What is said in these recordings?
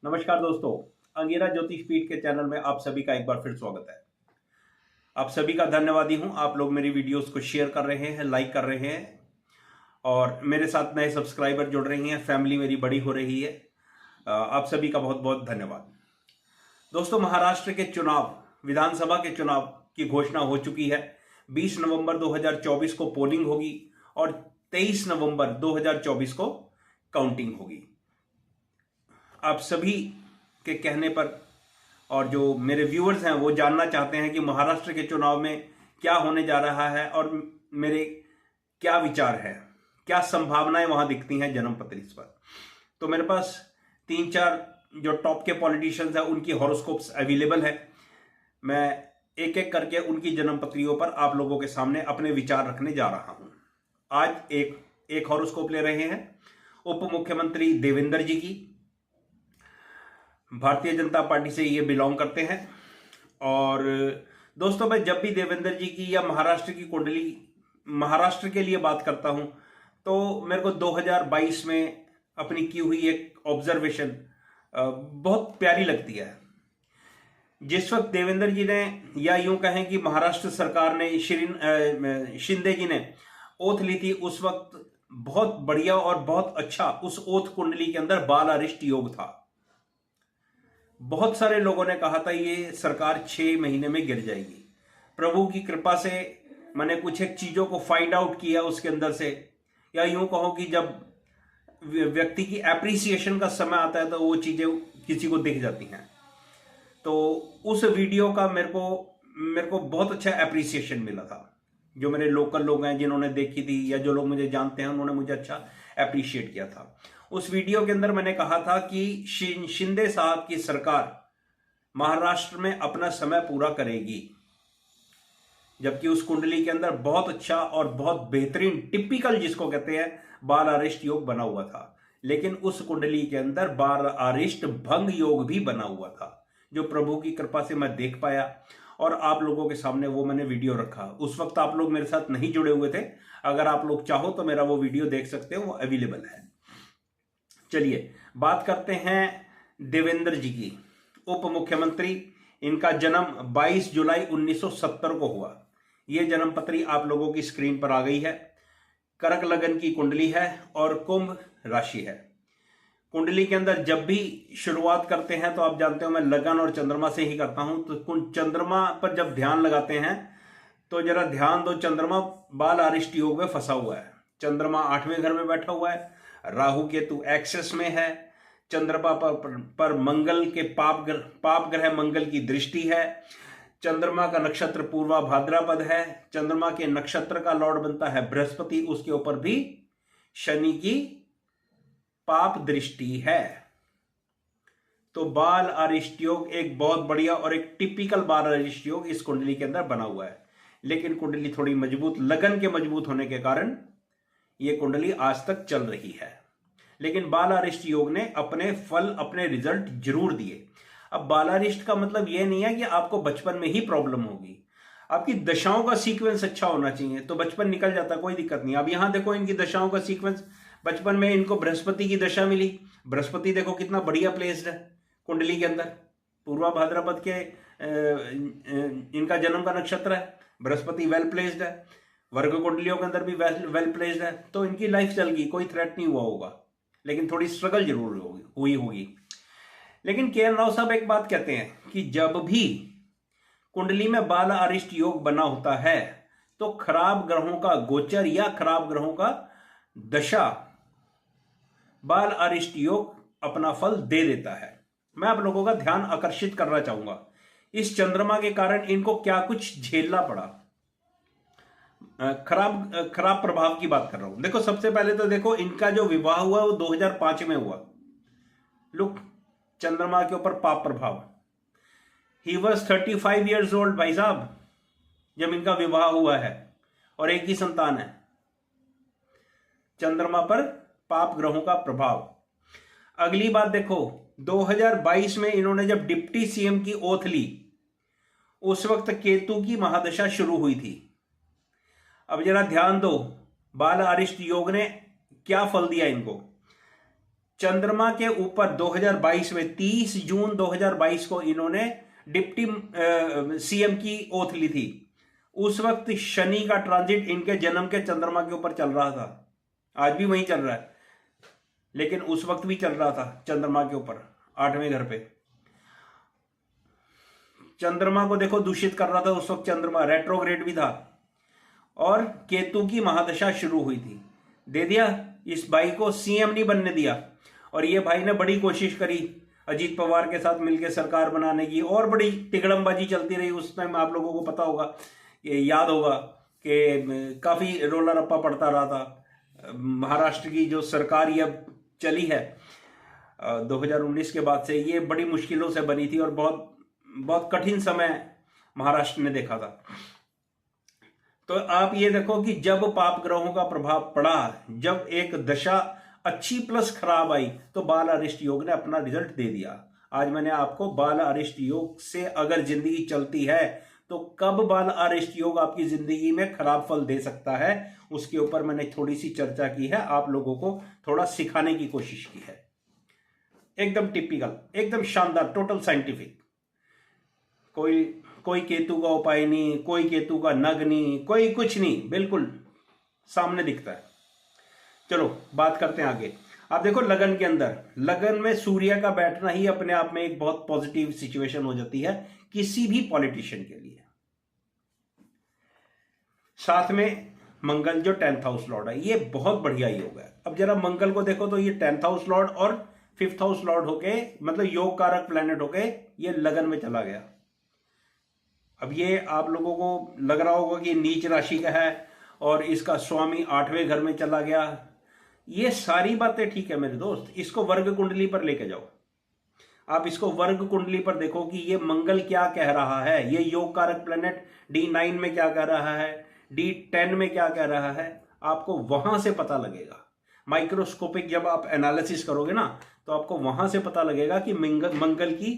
नमस्कार दोस्तों, अंगीरा ज्योतिष पीठ के चैनल में आप सभी का एक बार फिर स्वागत है। आप सभी का धन्यवादी हूं। आप लोग मेरी वीडियोस को शेयर कर रहे हैं, लाइक कर रहे हैं और मेरे साथ नए सब्सक्राइबर जुड़ रही हैं। फैमिली मेरी बड़ी हो रही है। आप सभी का बहुत बहुत धन्यवाद। दोस्तों, महाराष्ट्र के चुनाव, विधानसभा के चुनाव की घोषणा हो चुकी है। 20 नवंबर 2024 को पोलिंग होगी और 23 नवंबर 2024 को काउंटिंग होगी। आप सभी के कहने पर और जो मेरे व्यूअर्स हैं वो जानना चाहते हैं कि महाराष्ट्र के चुनाव में क्या होने जा रहा है और मेरे क्या विचार है, क्या संभावनाएं वहां दिखती हैं जन्मपत्री पर। तो मेरे पास 3-4 जो टॉप के पॉलिटिशियंस हैं उनकी हॉरोस्कोप्स अवेलेबल है। मैं एक एक करके उनकी जन्मपत्रियों पर आप लोगों के सामने अपने विचार रखने जा रहा हूं। आज एक हॉरोस्कोप ले रहे हैं उप मुख्यमंत्री देवेंद्र जी की। भारतीय जनता पार्टी से ये बिलोंग करते हैं। और दोस्तों, मैं जब भी देवेंद्र जी की या महाराष्ट्र की कुंडली, महाराष्ट्र के लिए बात करता हूं तो मेरे को 2022 में अपनी की हुई एक ऑब्जर्वेशन बहुत प्यारी लगती है। जिस वक्त देवेंद्र जी ने, या यूं कहें कि महाराष्ट्र सरकार ने, शिंदे जी ने ओथ ली थी, उस वक्त बहुत बढ़िया और बहुत अच्छा उस ओथ कुंडली के अंदर बाल अरिष्ट योग था। बहुत सारे लोगों ने कहा था ये सरकार 6 महीने में गिर जाएगी। प्रभु की कृपा से मैंने कुछ एक चीजों को फाइंड आउट किया उसके अंदर से, या यूं कहो कि जब व्यक्ति की एप्रिसिएशन का समय आता है तो वो चीजें किसी को दिख जाती हैं। तो उस वीडियो का मेरे को बहुत अच्छा एप्रिसिएशन मिला था। जो मेरे लोकल लोग हैं जिन्होंने देखी थी या जो लोग मुझे जानते हैं उन्होंने मुझे अच्छा एप्रिशिएट किया था। उस वीडियो के अंदर मैंने कहा था कि शिंदे साहब की सरकार महाराष्ट्र में अपना समय पूरा करेगी, जबकि उस कुंडली के अंदर बहुत अच्छा और बहुत बेहतरीन, टिपिकल जिसको कहते हैं, बाल अरिष्ट योग बना हुआ था। लेकिन उस कुंडली के अंदर बाल अरिष्ट भंग योग भी बना हुआ था, जो प्रभु की कृपा से मैं देख पाया और आप लोगों के सामने वो मैंने वीडियो रखा। उस वक्त आप लोग मेरे साथ नहीं जुड़े हुए थे। अगर आप लोग चाहो तो मेरा वो वीडियो देख सकते हो, वो अवेलेबल है। चलिए बात करते हैं देवेंद्र जी की, उप मुख्यमंत्री। इनका जन्म 22 जुलाई 1970 को हुआ। यह जन्मपत्री आप लोगों की स्क्रीन पर आ गई है। कर्क लगन की कुंडली है और कुंभ राशि है। कुंडली के अंदर जब भी शुरुआत करते हैं तो आप जानते हो मैं लगन और चंद्रमा से ही करता हूं। तो चंद्रमा पर जब ध्यान लगाते हैं तो जरा ध्यान दो, चंद्रमा बाल अरिष्ट योग में फंसा हुआ है। चंद्रमा 8वें घर में बैठा हुआ है, राहु केतु एक्सेस में है, चंद्रमा पर मंगल के पाप ग्रह मंगल की दृष्टि है। चंद्रमा का नक्षत्र पूर्वा भाद्रपद है। चंद्रमा के नक्षत्र का लॉर्ड बनता है बृहस्पति, उसके ऊपर भी शनि की पाप दृष्टि है। तो बाल अरिष्ट योग एक बहुत बढ़िया और एक टिपिकल बाल अरिष्ट योग इस कुंडली के अंदर बना हुआ है। लेकिन कुंडली थोड़ी मजबूत, लगन के मजबूत होने के कारण यह कुंडली आज तक चल रही है। लेकिन बालारिष्ट योग ने अपने फल, अपने रिजल्ट जरूर दिए। अब बालारिष्ट का मतलब यह नहीं है कि आपको बचपन में ही प्रॉब्लम होगी। आपकी दशाओं का सीक्वेंस अच्छा होना चाहिए तो बचपन निकल जाता, कोई दिक्कत नहीं। अब यहां देखो इनकी दशाओं का सीक्वेंस, बचपन में इनको बृहस्पति की दशा मिली। बृहस्पति देखो कितना बढ़िया प्लेस्ड है कुंडली के अंदर। पूर्वा भाद्रपद के इनका जन्म का नक्षत्र है, बृहस्पति वेल प्लेस्ड है। वर्ग कुंडलियों के अंदर भी वेल प्लेस्ड है। तो इनकी लाइफ चल गई, कोई थ्रेट नहीं हुआ होगा, लेकिन थोड़ी स्ट्रगल जरूर हुई होगी। लेकिन के एन राव साहब एक बात कहते हैं कि जब भी कुंडली में बाल अरिष्ट योग बना होता है तो खराब ग्रहों का गोचर या खराब ग्रहों का दशा बाल अरिष्ट योग अपना फल दे देता है। मैं आप लोगों का ध्यान आकर्षित करना चाहूंगा, इस चंद्रमा के कारण इनको क्या कुछ झेलना पड़ा। खराब प्रभाव की बात कर रहा हूं। देखो, सबसे पहले तो देखो इनका जो विवाह हुआ वो 2005 में हुआ। लुक, चंद्रमा के ऊपर पाप प्रभाव। ही वॉज 35 ईयर्स ओल्ड भाई साहब जब इनका विवाह हुआ है और एक ही संतान है। चंद्रमा पर पाप ग्रहों का प्रभाव। अगली बात देखो, 2022 में इन्होंने जब डिप्टी सीएम की ओथ ली उस वक्त केतु की महादशा शुरू हुई थी। अब जरा ध्यान दो, बाल अरिष्ट योग ने क्या फल दिया इनको। चंद्रमा के ऊपर 2022 में 30 जून 2022 को इन्होंने डिप्टी सीएम की ओथ ली थी। उस वक्त शनि का ट्रांजिट इनके जन्म के चंद्रमा के ऊपर चल रहा था, आज भी वहीं चल रहा है, लेकिन उस वक्त भी चल रहा था चंद्रमा के ऊपर 8वें घर पे। चंद्रमा को देखो दूषित कर रहा था उस वक्त, चंद्रमा रेट्रोग्रेड भी था और केतु की महादशा शुरू हुई थी। दे दिया इस भाई को, सीएम नहीं बनने दिया। और ये भाई ने बड़ी कोशिश करी अजीत पवार के साथ मिलकर सरकार बनाने की, और बड़ी तिगड़मबाजी चलती रही उस टाइम। आप लोगों को पता होगा, याद होगा कि काफी रोला रप्पा पड़ता रहा था। महाराष्ट्र की जो सरकार ये अब चली है 2019 के बाद से, ये बड़ी मुश्किलों से बनी थी और बहुत बहुत कठिन समय महाराष्ट्र ने देखा था। तो आप ये देखो कि जब पाप ग्रहों का प्रभाव पड़ा, जब एक दशा अच्छी प्लस खराब आई, तो बाल अरिष्ट योग ने अपना रिजल्ट दे दिया। आज मैंने आपको बाल अरिष्ट योग से अगर जिंदगी चलती है तो कब बाल अरिष्ट योग आपकी जिंदगी में खराब फल दे सकता है, उसके ऊपर मैंने थोड़ी सी चर्चा की है, आप लोगों को थोड़ा सिखाने की कोशिश की है। एकदम टिपिकल, एकदम शानदार, टोटल साइंटिफिक। कोई केतु का उपाय नहीं, कोई केतु का नग नहीं, कोई कुछ नहीं, बिल्कुल सामने दिखता है। चलो बात करते हैं आगे। आप देखो लगन के अंदर, लगन में सूर्य का बैठना ही अपने आप में एक बहुत पॉजिटिव सिचुएशन हो जाती है किसी भी पॉलिटिशियन के लिए। साथ में मंगल जो 10th हाउस लॉर्ड है, ये बहुत बढ़िया योग है। अब जरा मंगल को देखो तो ये 10th हाउस लॉर्ड और 5th हाउस लॉर्ड होके, मतलब योग कारक प्लैनेट होके ये लगन में चला गया। अब ये आप लोगों को लग रहा होगा कि नीच राशि का है और इसका स्वामी 8वें घर में चला गया। ये सारी बातें ठीक है मेरे दोस्त, इसको वर्ग कुंडली पर लेके जाओ। आप इसको वर्ग कुंडली पर देखो कि ये मंगल क्या कह रहा है, ये योग कारक प्लैनेट D9 में क्या कह रहा है, D10 में क्या कह रहा है, आपको वहां से पता लगेगा। माइक्रोस्कोपिक जब आप एनालिसिस करोगे ना, तो आपको वहां से पता लगेगा कि मंगल की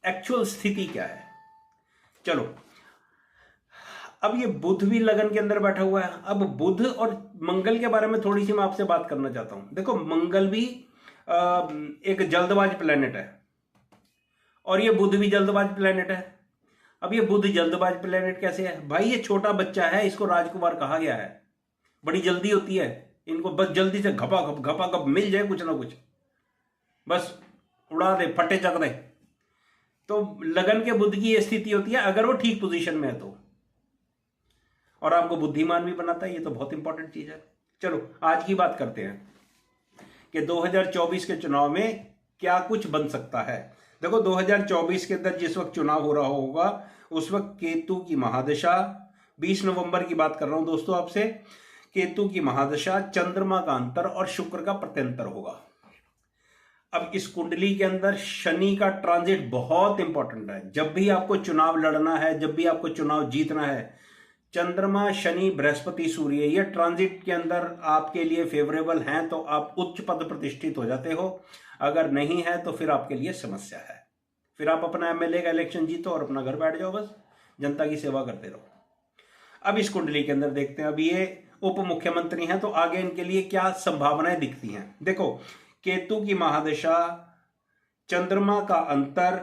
एक्चुअल स्थिति क्या है। चलो, अब ये बुध भी लगन के अंदर बैठा हुआ है। अब बुध और मंगल के बारे में थोड़ी सी मैं आपसे बात करना चाहता हूं। देखो, मंगल भी एक जल्दबाज प्लेनेट है और ये बुध भी जल्दबाज प्लेनेट है। अब ये बुध जल्दबाज प्लेनेट कैसे है भाई? ये छोटा बच्चा है, इसको राजकुमार कहा गया है। बड़ी जल्दी होती है इनको, बस जल्दी से घपा घप मिल जाए कुछ ना कुछ, बस उड़ा दे, फटे चक दे। तो लगन के बुध की ये स्थिति होती है अगर वो ठीक पोजीशन में है तो, और आपको बुद्धिमान भी बनाता है। ये तो बहुत इंपॉर्टेंट चीज है। चलो आज की बात करते हैं कि 2024 के चुनाव में क्या कुछ बन सकता है। देखो, 2024 के अंदर जिस वक्त चुनाव हो रहा होगा उस वक्त केतु की महादशा, 20 नवंबर की बात कर रहा हूं दोस्तों आपसे, केतु की महादशा, चंद्रमा का अंतर और शुक्र का प्रत्यंतर होगा। अब इस कुंडली के अंदर शनि का ट्रांजिट बहुत इंपॉर्टेंट है। जब भी आपको चुनाव लड़ना है, जब भी आपको चुनाव जीतना है, चंद्रमा, शनि, बृहस्पति, सूर्य, ये ट्रांजिट के अंदर आपके लिए फेवरेबल हैं तो आप उच्च पद प्रतिष्ठित हो जाते हो। अगर नहीं है तो फिर आपके लिए समस्या है। फिर आप अपना एमएलए का इलेक्शन जीतो और अपना घर बैठ जाओ, बस जनता की सेवा करते रहो। अब इस कुंडली के अंदर देखते हैं, अब ये उप मुख्यमंत्री हैं तो आगे इनके लिए क्या संभावनाएं दिखती हैं। देखो, केतु की महादशा, चंद्रमा का अंतर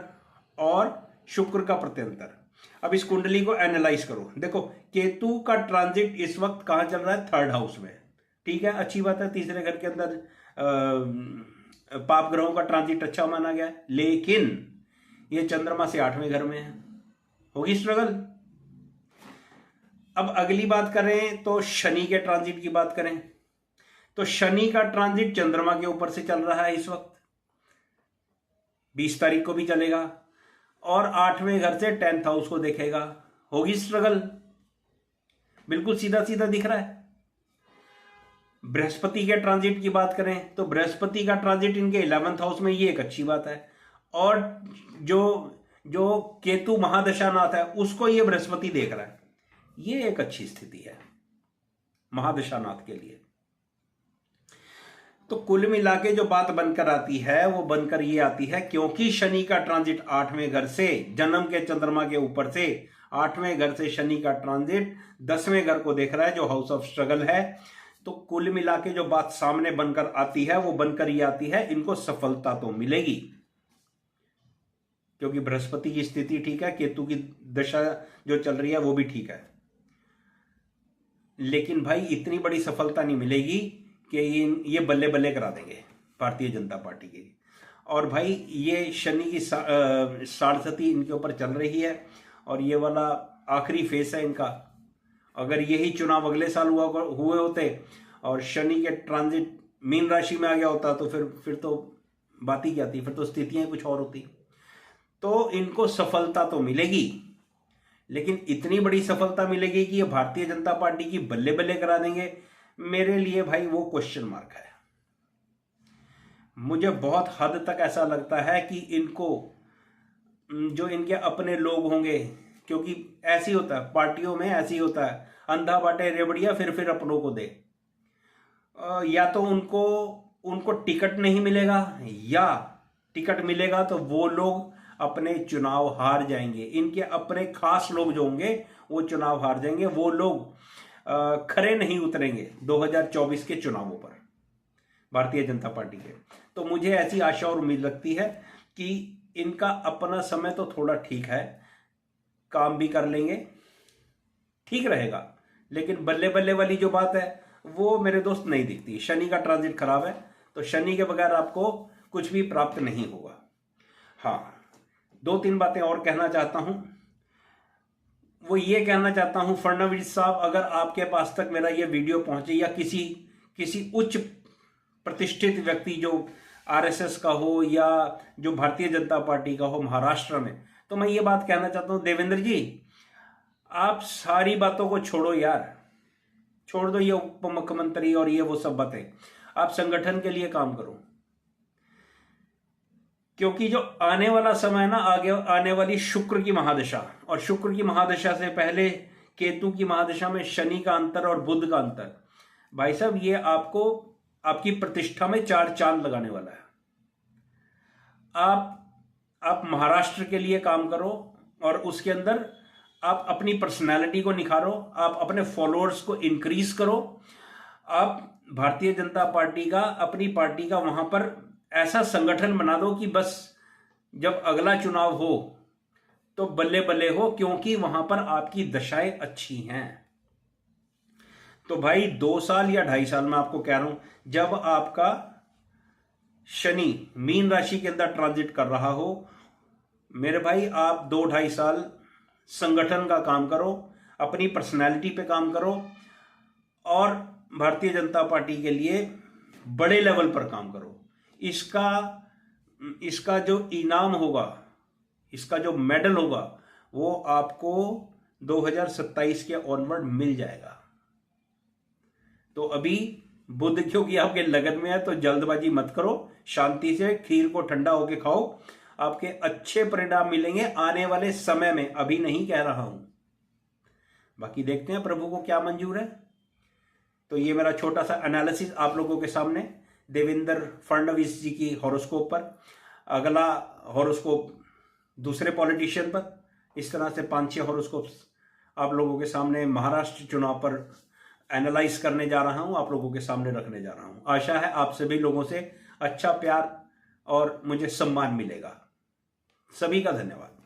और शुक्र का प्रत्यंतर। अब इस कुंडली को एनालाइज करो। देखो, केतु का ट्रांजिट इस वक्त कहां चल रहा है? 3rd हाउस में। ठीक है, अच्छी बात है। तीसरे घर के अंदर पाप ग्रहों का ट्रांजिट अच्छा माना गया है, लेकिन ये चंद्रमा से 8वें घर में है, होगी स्ट्रगल। अब अगली बात करें तो शनि के ट्रांजिट की बात करें तो शनि का ट्रांजिट चंद्रमा के ऊपर से चल रहा है इस वक्त, 20 तारीख को भी चलेगा और 8वें घर से 10th हाउस को देखेगा। होगी स्ट्रगल, बिल्कुल सीधा सीधा दिख रहा है। बृहस्पति के ट्रांजिट की बात करें तो बृहस्पति का ट्रांजिट इनके 11th हाउस में, ये एक अच्छी बात है। और जो केतु महादशानाथ है उसको ये बृहस्पति देख रहा है, ये एक अच्छी स्थिति है महादशानाथ के लिए। तो कुल मिला के जो बात बनकर आती है वो बनकर ये आती है, क्योंकि शनि का ट्रांजिट 8वें घर से, जन्म के चंद्रमा के ऊपर से 8वें घर से शनि का ट्रांजिट 10वें घर को देख रहा है जो हाउस ऑफ स्ट्रगल है। तो कुल मिला के जो बात सामने बनकर आती है वो बनकर ये आती है, इनको सफलता तो मिलेगी क्योंकि बृहस्पति की स्थिति ठीक है, केतु की दशा जो चल रही है वो भी ठीक है। लेकिन भाई इतनी बड़ी सफलता नहीं मिलेगी कि ये बल्ले बल्ले करा देंगे भारतीय जनता पार्टी की। और भाई ये शनि की साढ़सती इनके ऊपर चल रही है और ये वाला आखिरी फेस है इनका। अगर यही चुनाव अगले साल हुए होते और शनि के ट्रांजिट मीन राशि में आ गया होता तो फिर तो बात ही क्या थी, फिर तो स्थितियां कुछ और होती। तो इनको सफलता तो मिलेगी, लेकिन इतनी बड़ी सफलता मिलेगी कि ये भारतीय जनता पार्टी की बल्ले बल्ले करा देंगे, मेरे लिए भाई वो क्वेश्चन मार्क है। मुझे बहुत हद तक ऐसा लगता है कि इनको जो इनके अपने लोग होंगे, क्योंकि ऐसे ही होता है पार्टियों में, ऐसे ही होता है, अंधा बांटे रेवड़िया फिर अपनों को दे। या तो उनको टिकट नहीं मिलेगा या टिकट मिलेगा तो वो लोग अपने चुनाव हार जाएंगे। इनके अपने खास लोग जो होंगे वो चुनाव हार जाएंगे, वो लोग खरे नहीं उतरेंगे 2024 के चुनावों पर भारतीय जनता पार्टी के। तो मुझे ऐसी आशा और उम्मीद लगती है कि इनका अपना समय तो थोड़ा ठीक है, काम भी कर लेंगे, ठीक रहेगा, लेकिन बल्ले बल्ले वाली जो बात है वो मेरे दोस्त नहीं दिखती। शनि का ट्रांजिट खराब है तो शनि के बगैर आपको कुछ भी प्राप्त नहीं होगा। हाँ, 2-3 बातें और कहना चाहता हूं। वो ये कहना चाहता हूं, फडणवीस साहब, अगर आपके पास तक मेरा ये वीडियो पहुंचे या किसी उच्च प्रतिष्ठित व्यक्ति जो आरएसएस का हो या जो भारतीय जनता पार्टी का हो महाराष्ट्र में, तो मैं ये बात कहना चाहता हूं, देवेंद्र जी आप सारी बातों को छोड़ो यार, छोड़ दो ये उप मुख्यमंत्री और ये वो सब बातें, आप संगठन के लिए काम करो। क्योंकि जो आने वाला समय ना, आगे आने वाली शुक्र की महादशा, और शुक्र की महादशा से पहले केतु की महादशा में शनि का अंतर और बुध का अंतर, भाई साहब ये आपको आपकी प्रतिष्ठा में 4 चांद लगाने वाला है। आप महाराष्ट्र के लिए काम करो और उसके अंदर आप अपनी पर्सनालिटी को निखारो, आप अपने फॉलोअर्स को इंक्रीज करो, आप भारतीय जनता पार्टी का, अपनी पार्टी का वहां पर ऐसा संगठन बना दो कि बस जब अगला चुनाव हो तो बल्ले बल्ले हो, क्योंकि वहां पर आपकी दशाएं अच्छी हैं। तो भाई 2 साल या 2.5 साल में आपको कह रहा हूं, जब आपका शनि मीन राशि के अंदर ट्रांजिट कर रहा हो, मेरे भाई आप 2-2.5 साल संगठन का काम करो, अपनी पर्सनैलिटी पे काम करो और भारतीय जनता पार्टी के लिए बड़े लेवल पर काम करो। इसका जो इनाम होगा, इसका जो मेडल होगा, वो आपको 2027 के ऑनवर्ड मिल जाएगा। तो अभी बुध क्योंकि आपके लगन में है तो जल्दबाजी मत करो, शांति से खीर को ठंडा होके खाओ, आपके अच्छे परिणाम मिलेंगे आने वाले समय में, अभी नहीं कह रहा हूं। बाकी देखते हैं प्रभु को क्या मंजूर है। तो ये मेरा छोटा सा एनालिसिस आप लोगों के सामने देवेंद्र फडणवीस जी की हॉरोस्कोप पर। अगला हॉरोस्कोप दूसरे पॉलिटिशियन पर, इस तरह से 5-6 हॉरोस्कोप्स आप लोगों के सामने महाराष्ट्र चुनाव पर एनालाइज करने जा रहा हूं, आप लोगों के सामने रखने जा रहा हूं। आशा है आप सभी लोगों से अच्छा प्यार और मुझे सम्मान मिलेगा। सभी का धन्यवाद।